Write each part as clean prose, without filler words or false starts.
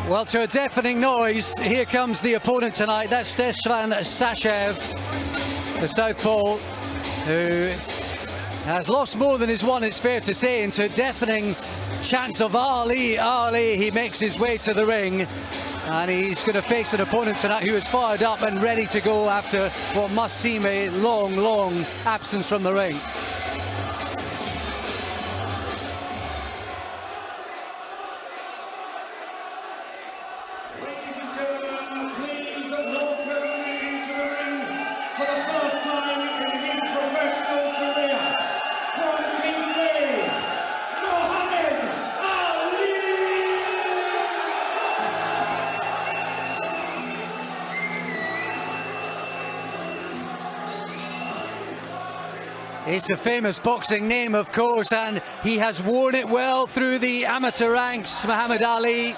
Well, to a deafening noise, here comes the opponent tonight. That's Stefan Sachev, the southpaw, who has lost more than he's won, it's fair to say, into deafening chants of Ali, Ali. He makes his way to the ring, and he's going to face an opponent tonight who is fired up and ready to go after what must seem a long, long absence from the ring. It's a famous boxing name, of course, and he has worn it well through the amateur ranks. Muhammad Ali.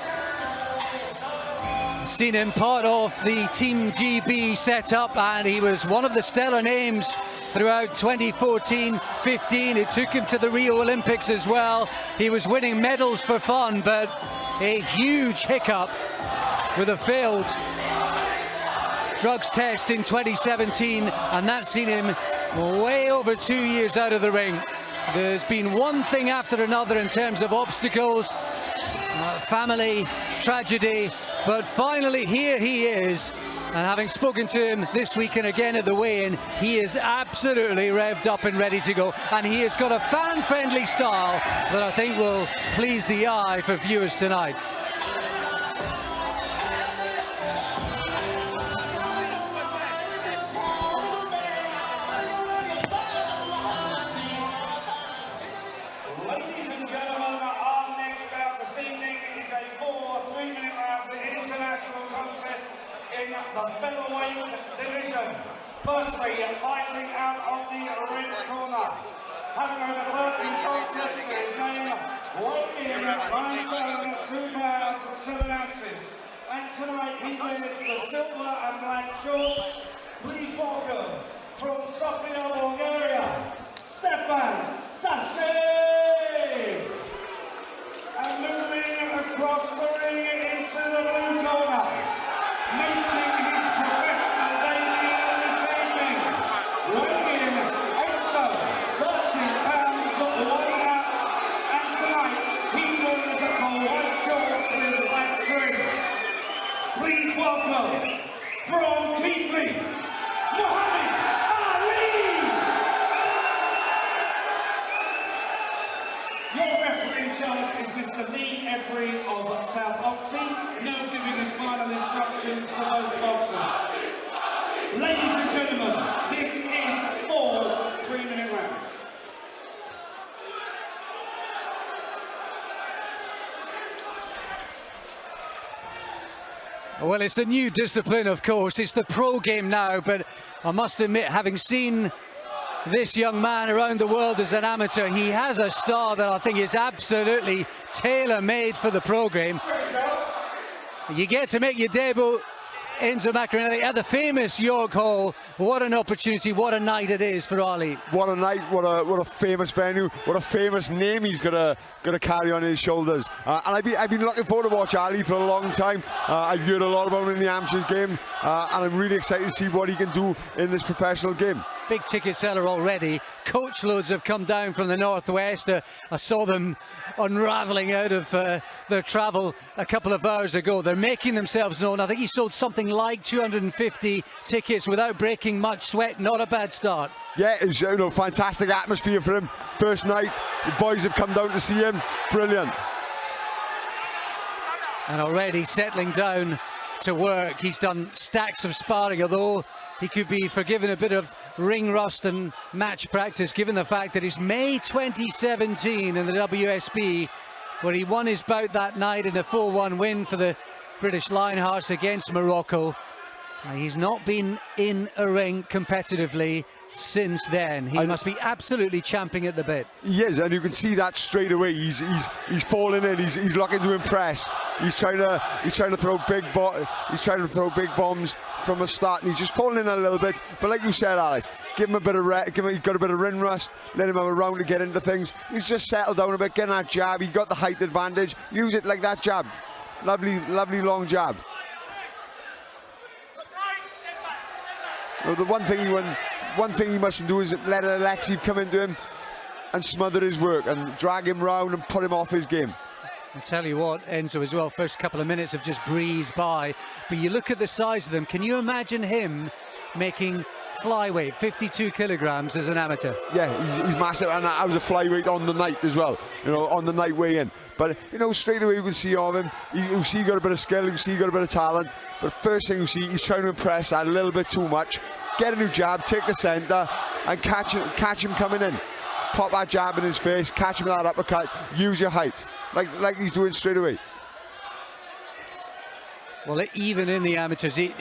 Seen him part of the Team GB setup, and he was one of the stellar names throughout 2014-15. It took him to the Rio Olympics as well. He was winning medals for fun, but a huge hiccup with a failed drugs test in 2017, and that's seen him way over 2 years out of the ring. There's been one thing after another in terms of obstacles, family, tragedy, but finally here he is. And having spoken to him this week and again at the weigh-in, he is absolutely revved up and ready to go. And he has got a fan-friendly style that I think will please the eye for viewers tonight. The featherweight division. Firstly, fighting out of the red corner, having over 30 contests, his name weighing at 9 stone 2 pounds 7 ounces. And tonight he wears the silver and black shorts. Please welcome from Sofia, Bulgaria, Stefan Sachev. And moving across the ring into the blue corner, making his professional debut this evening, weighing 8 stone, 13 pounds 1 ounce, and tonight he wears the white shorts with black trim. Please welcome from Queensberry, Muhammad Ali! Your referee in charge is Mr. Lee Every of South Oxy, now giving us final instructions for both boxers. Ladies and gentlemen, this is 4 3-minute rounds. Well, it's a new discipline, of course. It's the pro game now, but I must admit, having seen this young man around the world as an amateur, he has a style that I think is absolutely tailor-made for the pro game. You get to make your debut, Enzo Maccarinelli, at the famous York Hall. What an opportunity, what a night it is for Ali. What a night, what a famous venue, what a famous name he's gonna carry on his shoulders. And I've been looking forward to watch Ali for a long time. I've heard a lot about him in the amateurs game, and I'm really excited to see what he can do in this professional game. Big ticket seller already. Coach loads have come down from the northwest. I saw them unravelling out of their travel a couple of hours ago. They're making themselves known. I think he sold something like 250 tickets without breaking much sweat. Not a bad start. Yeah, it's fantastic atmosphere for him. First night, the boys have come down to see him. Brilliant. And already settling down to work. He's done stacks of sparring, although he could be forgiven a bit of ring rust and match practice, given the fact that it's May 2017 in the WSB, where he won his bout that night in a 4-1 win for the British Lionhearts against Morocco. He's not been in a ring competitively since then. He must be absolutely champing at the bit. He is, and you can see that straight away. He's falling in. He's looking to impress. He's trying to throw big bombs from the start, and he's just falling in a little bit. But like you said, Alex, give him a bit of he's got a bit of ring rust. Let him have a round to get into things. He's just settled down a bit, getting that jab. He got the height advantage. Use it like that jab. Lovely long jab. Well, the one thing he mustn't do is let Alexei come into him and smother his work and drag him round and put him off his game. I tell you what, Enzo as well, first couple of minutes have just breezed by, but you look at the size of them, can you imagine him making flyweight 52 kilograms as an amateur? Yeah, he's massive, and I was a flyweight on the night as well, you know, on the night weigh-in. But you know, straight away you can see of him, you see he got a bit of skill, you see he got a bit of talent, but first thing you see, he's trying to impress that a little bit too much. Get a new jab, take the centre, and catch him coming in. Pop that jab in his face, catch him with that uppercut, use your height, like he's doing straight away. Well, even in the amateurs, he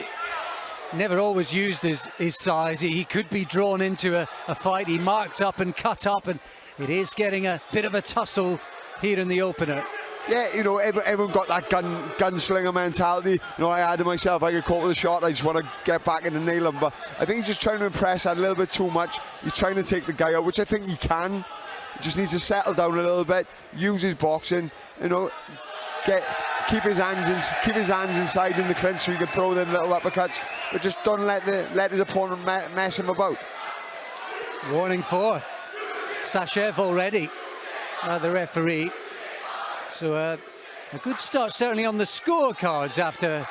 never always used his size. He could be drawn into a fight. He marked up and cut up, and it is getting a bit of a tussle here in the opener. Yeah, you know, everyone got that gunslinger mentality. You know, I had it myself. I get caught with a shot, I just want to get back in and nail him. But I think he's just trying to impress that a little bit too much. He's trying to take the guy out, which I think he can. He just needs to settle down a little bit, use his boxing, you know, keep his hands inside in the clinch so he can throw them little uppercuts, but just don't let his opponent mess him about. Warning for Sashev already, the referee. So a good start certainly on the scorecards after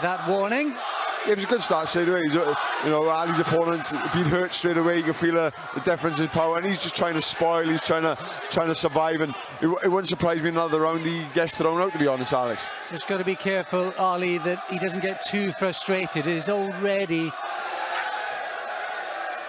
that warning. Yeah, it was a good start straight away. You know, Ali's opponent's been hurt straight away. You can feel the difference in power, and he's just trying to spoil. He's trying to survive, and it wouldn't surprise me another round he gets thrown out, to be honest, Alex. Just got to be careful, Ali, that he doesn't get too frustrated. He's already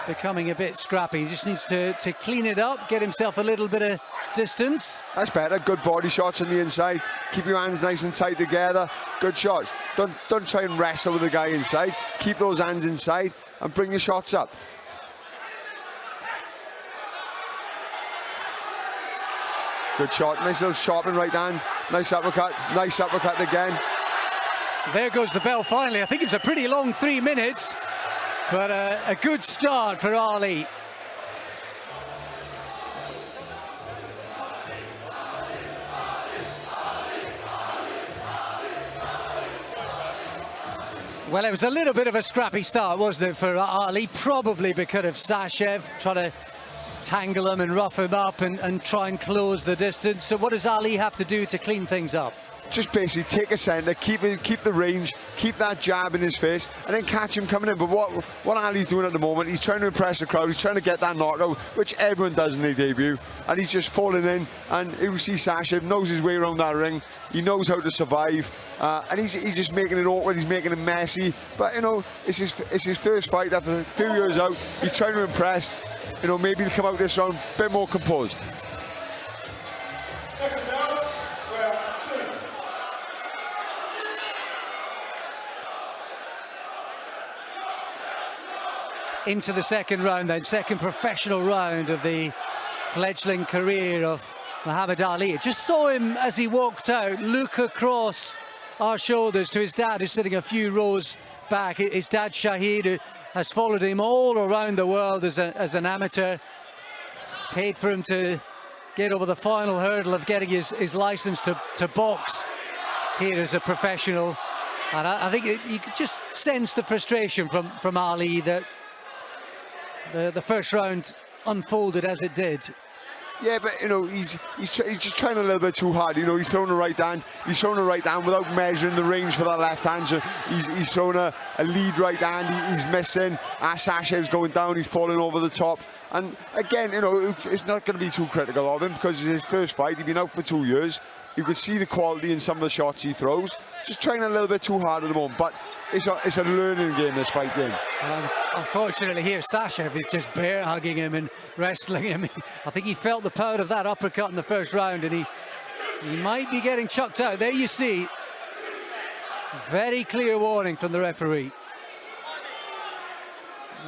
becoming a bit scrappy. He just needs to clean it up, get himself a little bit of distance. That's better. Good body shots on the inside. Keep your hands nice and tight together. Good shots. Don't try and wrestle with the guy inside. Keep those hands inside and bring your shots up. Good shot. Nice little sharpen right hand. Nice uppercut. Nice uppercut again. There goes the bell finally. I think it was a pretty long 3 minutes, but a good start for Ali. Well, it was a little bit of a scrappy start, wasn't it, for Ali? Probably because of Sashev trying to tangle him and rough him up and try and close the distance. So what does Ali have to do to clean things up? Just basically take a centre, keep the range, keep that jab in his face, and then catch him coming in. But what Ali's doing at the moment, he's trying to impress the crowd, he's trying to get that knockout, which everyone does in their debut, and he's just falling in. And you see Sasha knows his way around that ring, he knows how to survive, and he's just making it awkward, he's making it messy. But you know, it's his first fight after a few years out. He's trying to impress. You know, maybe he'll come out this round a bit more composed. Into the second round then, second professional round of the fledgling career of Muhammad Ali. I just saw him as he walked out look across our shoulders to his dad, who's sitting a few rows back. His dad Shahid, who has followed him all around the world as an amateur, paid for him to get over the final hurdle of getting his license to box here as a professional. And I think you could just sense the frustration from Ali that the first round unfolded as it did. Yeah, but you know, he's just trying a little bit too hard. You know, he's throwing the right hand. He's throwing the right hand without measuring the range for that left hand. So he's throwing a lead right hand. He's missing. Sashev's going down. He's falling over the top. And again, you know, it's not going to be too critical of him because it's his first fight. He's been out for 2 years. You could see the quality in some of the shots he throws. Just trying a little bit too hard at the moment. But it's a learning game, this fight game. Unfortunately here, Sashev is just bear hugging him and wrestling him. I think he felt the power of that uppercut in the first round, and he might be getting chucked out. There you see, very clear warning from the referee.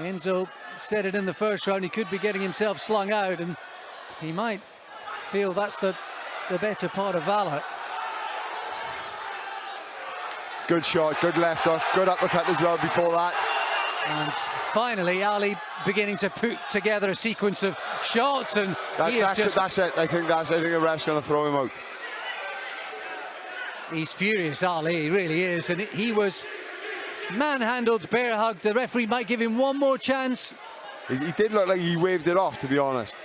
Enzo said it in the first round, he could be getting himself slung out, and he might feel that's the better part of valor. Good shot, good left hook, good uppercut as well before that. And finally, Ali beginning to put together a sequence of shots, and that's it. I think the ref's going to throw him out. He's furious, Ali, he really is, and he was manhandled, bear hugged. The referee might give him one more chance. He did look like he waved it off, to be honest.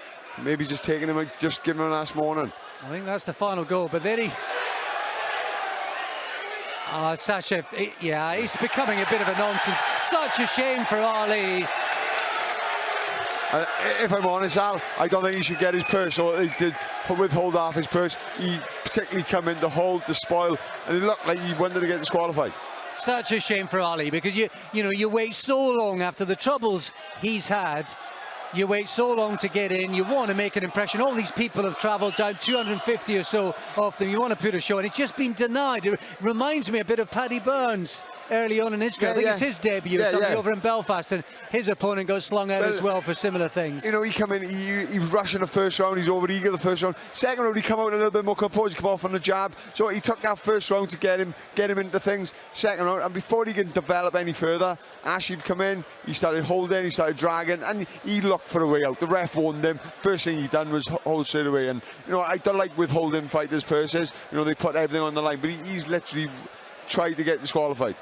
Maybe just taking him, just giving him a nice morning. I think that's the final goal, but then he... Sasha, yeah, he's becoming a bit of a nonsense. Such a shame for Ali. If I'm honest, Al, I don't think he should get his purse, or he did withhold half his purse. He particularly come in to hold, to spoil, and it looked like he wanted to get disqualified. Such a shame for Ali, because you know, you wait so long after the troubles he's had. You wait so long to get in, you want to make an impression. All these people have travelled down, 250 or so of them. You want to put a show, and it's just been denied. It reminds me a bit of Paddy Burns early on in his career. I think it's his debut, something over in Belfast, and his opponent got slung out as well for similar things. You know, he come in, he was rushing the first round, he's over-eager the first round. Second round, he come out a little bit more composed, he come off on the jab. So he took that first round to get him into things. Second round, and before he can develop any further, Ashley come in, he started holding, he started dragging, and he looked for a way out. The ref warned him. First thing he done was hold straight away. And you know, I don't like withholding fighters' purses. You know, they put everything on the line, but he's literally tried to get disqualified.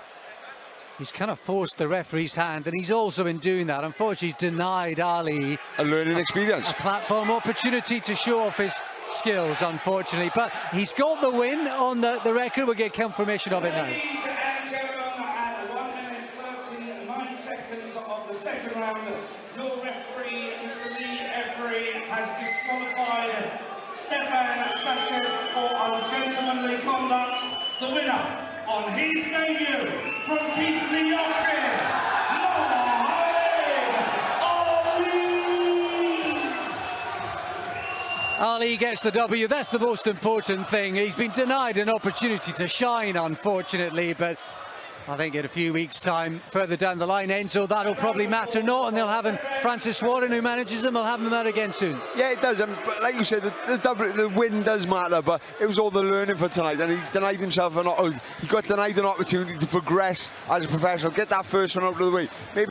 He's kind of forced the referee's hand, and he's also in doing that. Unfortunately, he's denied Ali a learning experience, a platform opportunity to show off his skills, unfortunately. But he's got the win on the record. We'll get confirmation of it now. Ladies and gentlemen, at 1 minute 39 seconds of the second round, your referee, Mr. Lee Every, has disqualified Stefan Sasha for ungentlemanly conduct. The winner on his debut from Keighley, Yorkshire, Ali gets the W. That's the most important thing. He's been denied an opportunity to shine, unfortunately, but I think in a few weeks' time, further down the line, Enzo, that'll probably matter not, and they'll have him. Francis Warren, who manages him, will have him out again soon. Yeah, it does. But like you said, the win does matter, but it was all the learning for tonight, and he denied himself he got denied an opportunity to progress as a professional, get that first one out of the way. Maybe